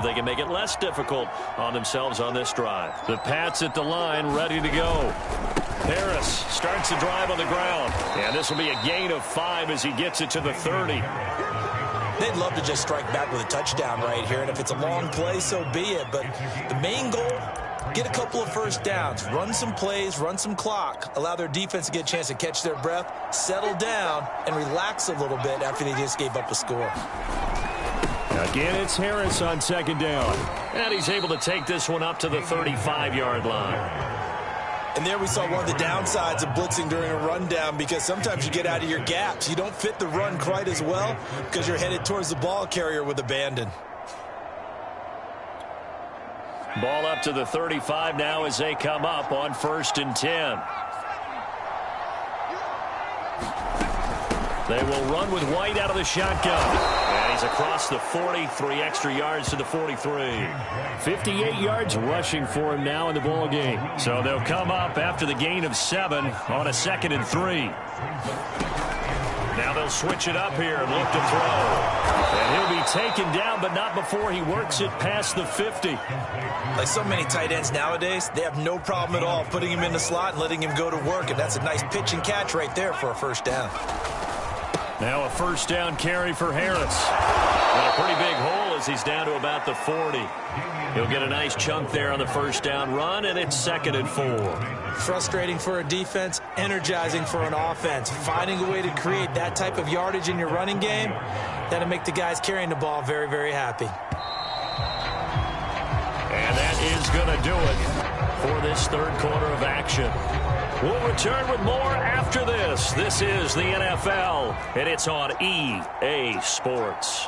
They can make it less difficult on themselves on this drive. The Pats at the line, ready to go. Harris starts the drive on the ground. And this will be a gain of 5 as he gets it to the 30. They'd love to just strike back with a touchdown right here, and if it's a long play, so be it. But the main goal, get a couple of first downs, run some plays, run some clock, allow their defense to get a chance to catch their breath, settle down, and relax a little bit after they just gave up a score. Again, it's Harris on second down. And he's able to take this one up to the 35-yard line. And there we saw one of the downsides of blitzing during a rundown, because sometimes you get out of your gaps. You don't fit the run quite as well because you're headed towards the ball carrier with abandon. Ball up to the 35 now as they come up on 1st and 10. They will run with White out of the shotgun. And he's across the 40, 3 extra yards to the 43. 58 yards rushing for him now in the ball game. So they'll come up after the gain of 7 on a 2nd and 3. Now they'll switch it up here and look to throw. And he'll be taken down, but not before he works it past the 50. Like so many tight ends nowadays, they have no problem at all putting him in the slot and letting him go to work. And that's a nice pitch and catch right there for a first down. Now a first down carry for Harris. And a pretty big hole as he's down to about the 40. He'll get a nice chunk there on the first down run, and it's 2nd and 4. Frustrating for a defense, energizing for an offense. Finding a way to create that type of yardage in your running game, that'll make the guys carrying the ball very, very happy. And that is going to do it for this third quarter of action. We'll return with more after this. This is the NFL, and it's on EA Sports.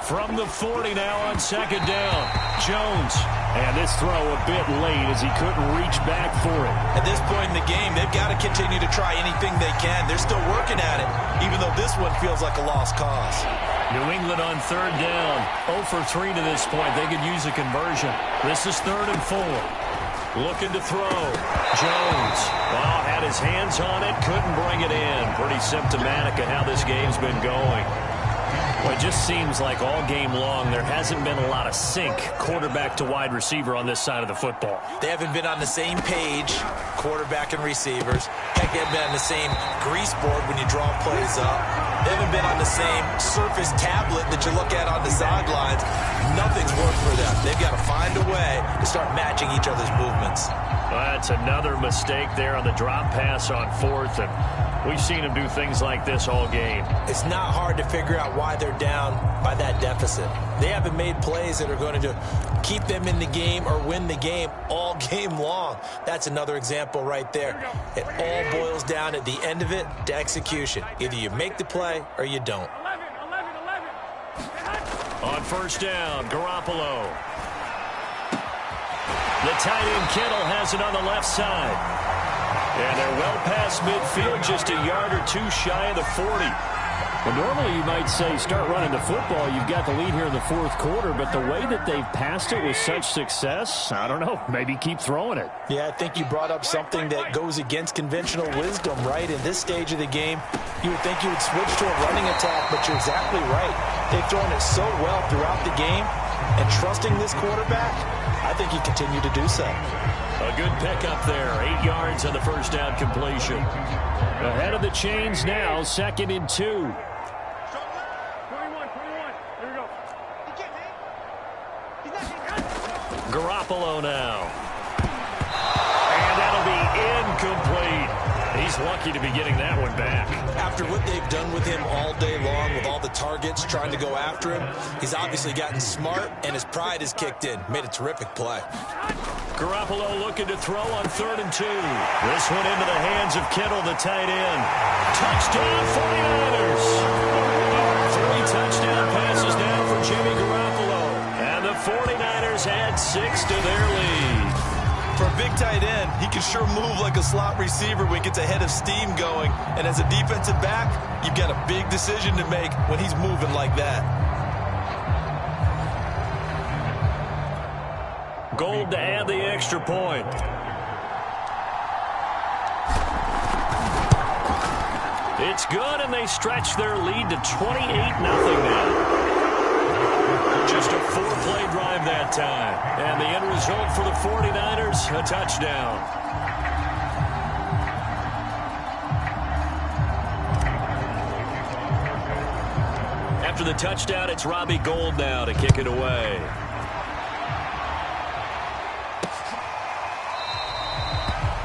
From the 40 now on second down, Jones. And this throw a bit late as he couldn't reach back for it. At this point in the game, they've got to continue to try anything they can. They're still working at it, even though this one feels like a lost cause. New England on third down. 0 for 3 to this point. They could use a conversion. This is 3rd and 4. Looking to throw. Jones. Well, had his hands on it. Couldn't bring it in. Pretty symptomatic of how this game's been going. Well, it just seems like all game long there hasn't been a lot of sync quarterback to wide receiver on this side of the football. They haven't been on the same page, quarterback and receivers. Heck, they haven't been on the same grease board when you draw plays up. They haven't been on the same surface tablet that you look at on the sidelines. Nothing's worked for them. They've got to find a way to start matching each other's movements. Well, that's another mistake there on the drop pass on 4th, and we've seen them do things like this all game. It's not hard to figure out why they're down by that deficit. They haven't made plays that are going to keep them in the game or win the game all game long. That's another example right there. It all boils down at the end of it to execution. Either you make the play or you don't. On first down, Garoppolo. The tight end Kittle has it on the left side. And they're well past midfield, just a yard or 2 shy of the 40. Well, normally you might say start running the football. You've got the lead here in the 4th quarter, but the way that they've passed it with such success, I don't know, maybe keep throwing it. Yeah, I think you brought up something that goes against conventional wisdom, right? In this stage of the game, you would think you would switch to a running attack, but you're exactly right. They've thrown it so well throughout the game, and trusting this quarterback, I think he continued to do so. A good pickup there. 8 yards on the first down completion. Ahead of the chains now, 2nd and 2. Garoppolo now. And that'll be incomplete. He's lucky to be getting that one back. After what they've done with him all day long, with all the targets trying to go after him, he's obviously gotten smart, and his pride has kicked in. Made a terrific play. Garoppolo looking to throw on 3rd and 2. This one into the hands of Kittle, the tight end. Touchdown, 49ers. 3 touchdown passes down for Jimmy Garoppolo. And the 49ers add 6 to their lead. For a big tight end, he can sure move like a slot receiver when he gets a head of steam going. And as a defensive back, you've got a big decision to make when he's moving like that. Gold to add the extra point. It's good, and they stretch their lead to 28-0 now. Just a 4-play drive that time. And the end result for the 49ers, a touchdown. After the touchdown, it's Robbie Gould now to kick it away.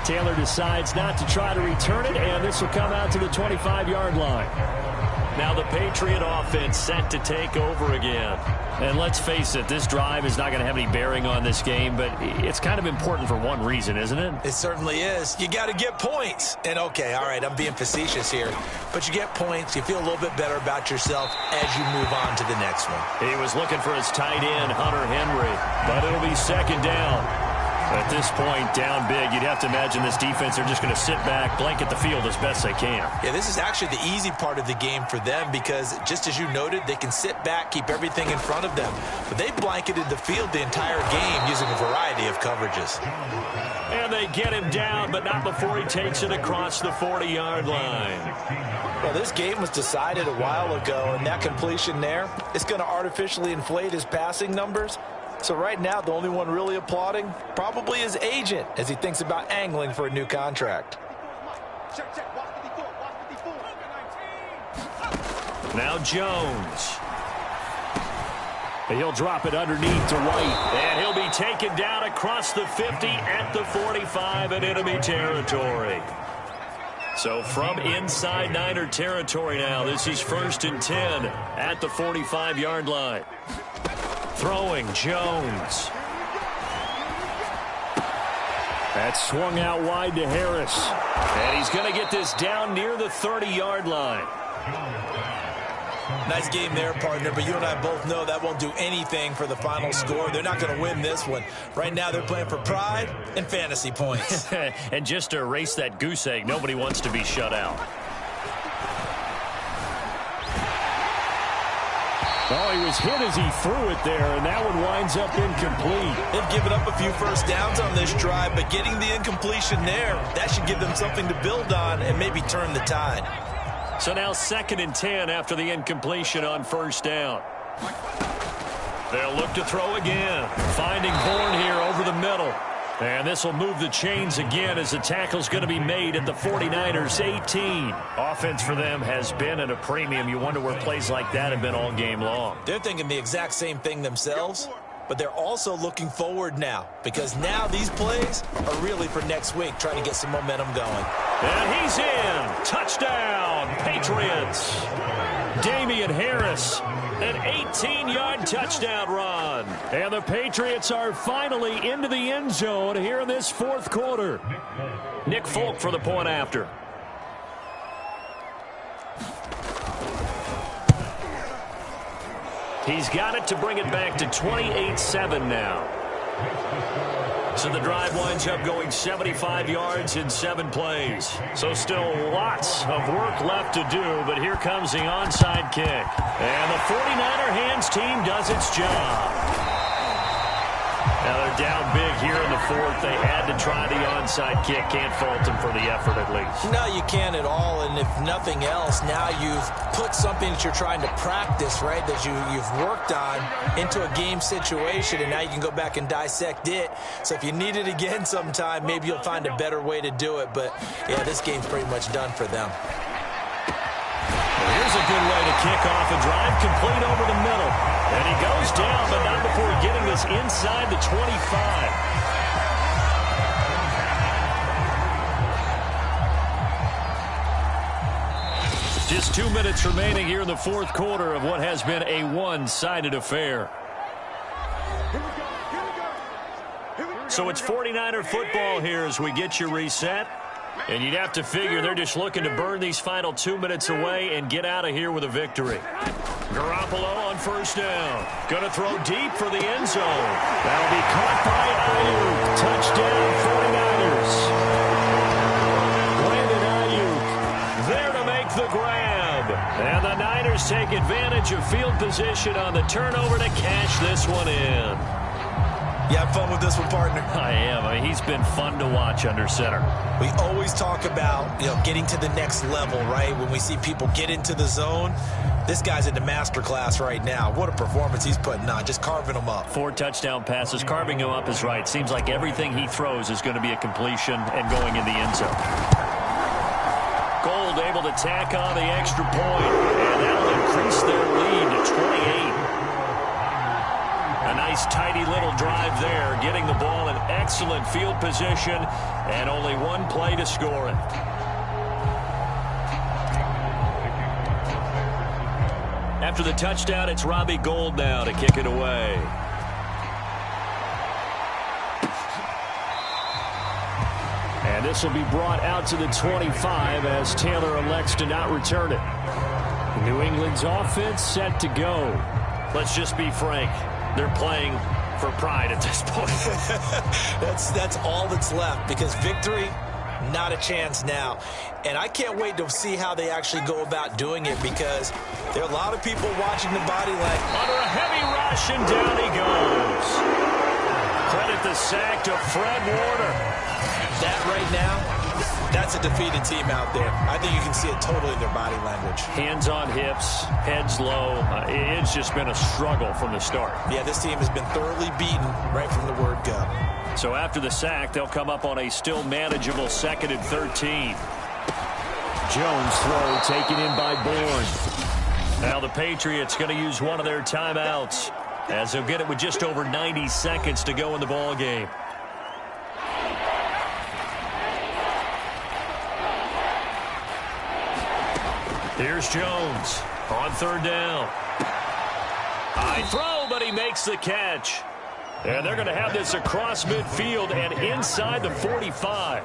Taylor decides not to try to return it, and this will come out to the 25-yard line. Now the Patriot offense set to take over again. And let's face it, this drive is not going to have any bearing on this game, but it's kind of important for one reason, isn't it? It certainly is. You got to get points. And, okay, all right, I'm being facetious here. But you get points, you feel a little bit better about yourself as you move on to the next one. He was looking for his tight end, Hunter Henry, but it'll be second down. At this point, down big, you'd have to imagine this defense, they're just going to sit back, blanket the field as best they can. Yeah, this is actually the easy part of the game for them because, just as you noted, they can sit back, keep everything in front of them. But they blanketed the field the entire game using a variety of coverages. And they get him down, but not before he takes it across the 40-yard line. Well, this game was decided a while ago, and that completion there, it's going to artificially inflate his passing numbers. So right now, the only one really applauding probably his agent as he thinks about angling for a new contract. Now Jones. He'll drop it underneath to White. And he'll be taken down across the 50 at the 45 in enemy territory. So from inside Niner territory now, this is 1st and 10 at the 45-yard line. Throwing, Jones. That's swung out wide to Harris. And he's going to get this down near the 30-yard line. Nice game there, partner, but you and I both know that won't do anything for the final score. They're not going to win this one. Right now, they're playing for pride and fantasy points. And just to erase that goose egg, nobody wants to be shut out. Oh, he was hit as he threw it there, and that one winds up incomplete. They've given up a few first downs on this drive, but getting the incompletion there, that should give them something to build on and maybe turn the tide. So now 2nd and 10 after the incompletion on 1st down. They'll look to throw again. Finding Bourne here over the middle. And this will move the chains again as the tackle's going to be made at the 49ers 18. Offense for them has been at a premium. You wonder where plays like that have been all game long. They're thinking the exact same thing themselves, but they're also looking forward now because now these plays are really for next week, trying to get some momentum going. And he's in. Touchdown, Patriots. Damian Harris, an 18-yard touchdown run. And the Patriots are finally into the end zone here in this 4th quarter. Nick Folk for the point after. He's got it to bring it back to 28-7 now. So the drive winds up going 75 yards in 7 plays. So still lots of work left to do, but here comes the onside kick. And the 49er hands team does its job. Now they're down big here in the 4th. They had to try the onside kick. Can't fault them for the effort at least. No, you can't at all. And if nothing else, now you've put something that you're trying to practice, right, that you've worked on into a game situation, and now you can go back and dissect it. So if you need it again sometime, maybe you'll find a better way to do it. But, yeah, this game's pretty much done for them. Here's a good way to kick off a drive, complete over the middle. And he goes down, but not before getting this inside the 25. Just 2 minutes remaining here in the 4th quarter of what has been a one-sided affair. So it's 49er football here as we get you reset. And you'd have to figure they're just looking to burn these final 2 minutes away and get out of here with a victory. Garoppolo on 1st down. Going to throw deep for the end zone. That'll be caught by Ayuk. Touchdown 49ers. Brandon Ayuk there to make the grab. And the Niners take advantage of field position on the turnover to cash this one in. You have fun with this one, partner? I am. I mean, he's been fun to watch under center. We always talk about, getting to the next level, right? When we see people get into the zone, this guy's in the master class right now. What a performance he's putting on, just carving them up. 4 touchdown passes. Carving him up is right. Seems like everything he throws is going to be a completion and going in the end zone. Gold able to tack on the extra point, and that'll increase their lead to 28. A nice, tidy little drive there, getting the ball in excellent field position, and only one play to score it. After the touchdown, it's Robbie Gould now to kick it away. And this will be brought out to the 25 as Taylor elects to not return it. New England's offense set to go. Let's just be frank. They're playing for pride at this point. That's all that's left, because victory, not a chance now. And I can't wait to see how they actually go about doing it, because there are a lot of people watching the body like, under a heavy rush, and down he goes. Credit the sack to Fred Warner. That right now, that's a defeated team out there. I think you can see it totally in their body language. Hands on hips, heads low. It's just been a struggle from the start. Yeah, this team has been thoroughly beaten right from the word go. So after the sack, they'll come up on a still manageable 2nd and 13. Jones throw taken in by Bourne. Now the Patriots going to use one of their timeouts, as they'll get it with just over 90 seconds to go in the ball game. Here's Jones on 3rd down. High throw, but he makes the catch. And they're going to have this across midfield and inside the 45.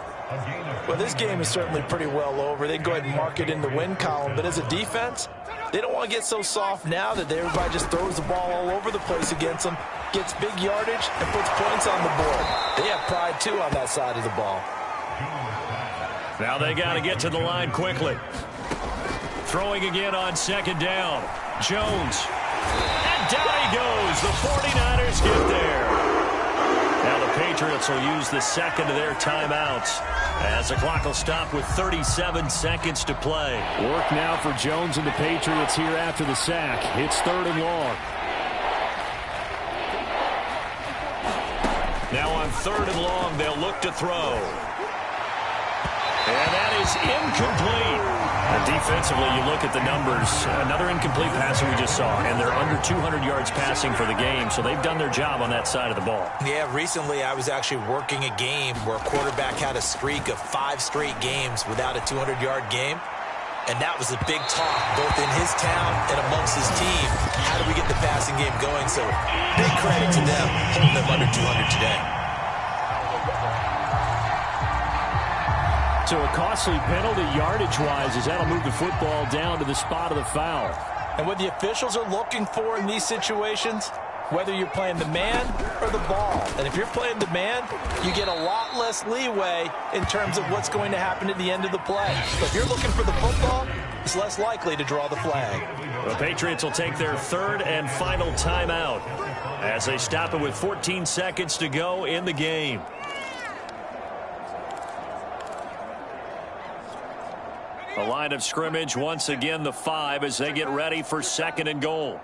Well, this game is certainly pretty well over. They can go ahead and mark it in the win column. But as a defense, they don't want to get so soft now that everybody just throws the ball all over the place against them, gets big yardage, and puts points on the board. They have pride, too, on that side of the ball. Now they got to get to the line quickly. Throwing again on 2nd down. Jones. And down he goes. The 49ers get there. Now the Patriots will use the 2nd of their timeouts, as the clock will stop with 37 seconds to play. Work now for Jones and the Patriots here after the sack. It's 3rd and long. Now on 3rd and long, they'll look to throw. And that is incomplete. And defensively, you look at the numbers. Another incomplete passer we just saw, and they're under 200 yards passing for the game, so they've done their job on that side of the ball. Yeah, recently I was actually working a game where a quarterback had a streak of 5 straight games without a 200-yard game, and that was a big talk both in his town and amongst his team. How do we get the passing game going? So big credit to them holding them under 200 today. So a costly penalty yardage-wise, as that'll move the football down to the spot of the foul. And what the officials are looking for in these situations, whether you're playing the man or the ball. And if you're playing the man, you get a lot less leeway in terms of what's going to happen at the end of the play. But if you're looking for the football, it's less likely to draw the flag. The Patriots will take their 3rd and final timeout as they stop it with 14 seconds to go in the game. The line of scrimmage, once again, the 5 as they get ready for 2nd and goal.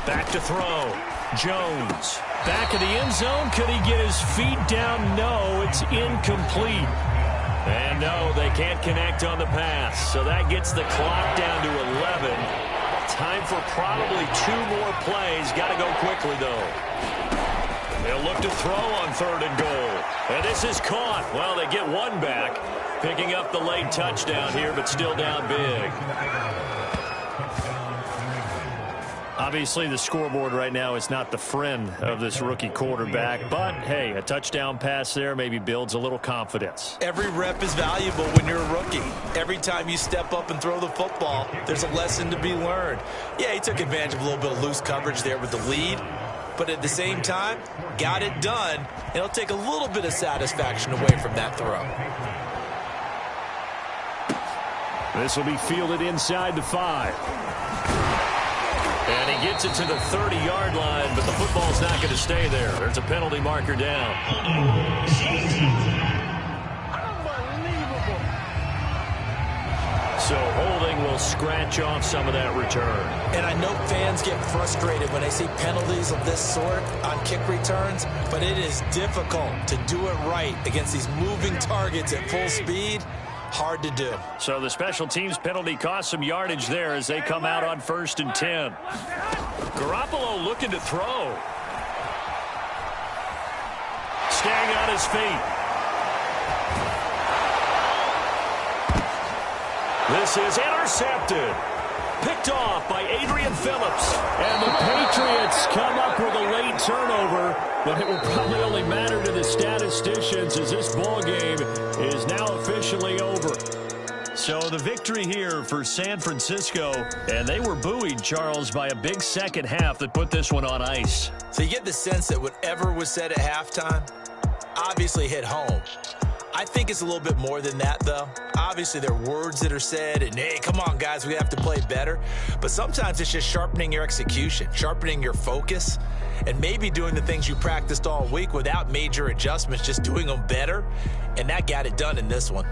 Back to throw. Jones. Back of the end zone. Could he get his feet down? No, it's incomplete. And no, they can't connect on the pass. So that gets the clock down to 11. Time for probably 2 more plays. Got to go quickly, though. They'll look to throw on 3rd and goal. And this is caught. Well, they get one back. Picking up the late touchdown here, but still down big. Obviously, the scoreboard right now is not the friend of this rookie quarterback. But, hey, a touchdown pass there maybe builds a little confidence. Every rep is valuable when you're a rookie. Every time you step up and throw the football, there's a lesson to be learned. Yeah, he took advantage of a little bit of loose coverage there with the lead. But at the same time, got it done. And it'll take a little bit of satisfaction away from that throw. This will be fielded inside the 5. And he gets it to the 30-yard line, but the football's not going to stay there. There's a penalty marker down. Unbelievable. So holding will scratch off some of that return. And I know fans get frustrated when they see penalties of this sort on kick returns, but it is difficult to do it right against these moving targets at full speed. Hard to do. So the special teams penalty cost some yardage there as they come out on 1st and 10. Garoppolo looking to throw. Staying on his feet. This is intercepted. Picked off by Adrian Phillips. And the Patriots come up with a late turnover, but it will probably only matter to the statisticians as this ball game is now officially over. So the victory here for San Francisco, and they were buoyed, Charles, by a big second half that put this one on ice. So you get the sense that whatever was said at halftime obviously hit home. I think it's a little bit more than that, though. Obviously, there are words that are said, and, hey, come on, guys, we have to play better. But sometimes it's just sharpening your execution, sharpening your focus, and maybe doing the things you practiced all week without major adjustments, just doing them better. And that got it done in this one.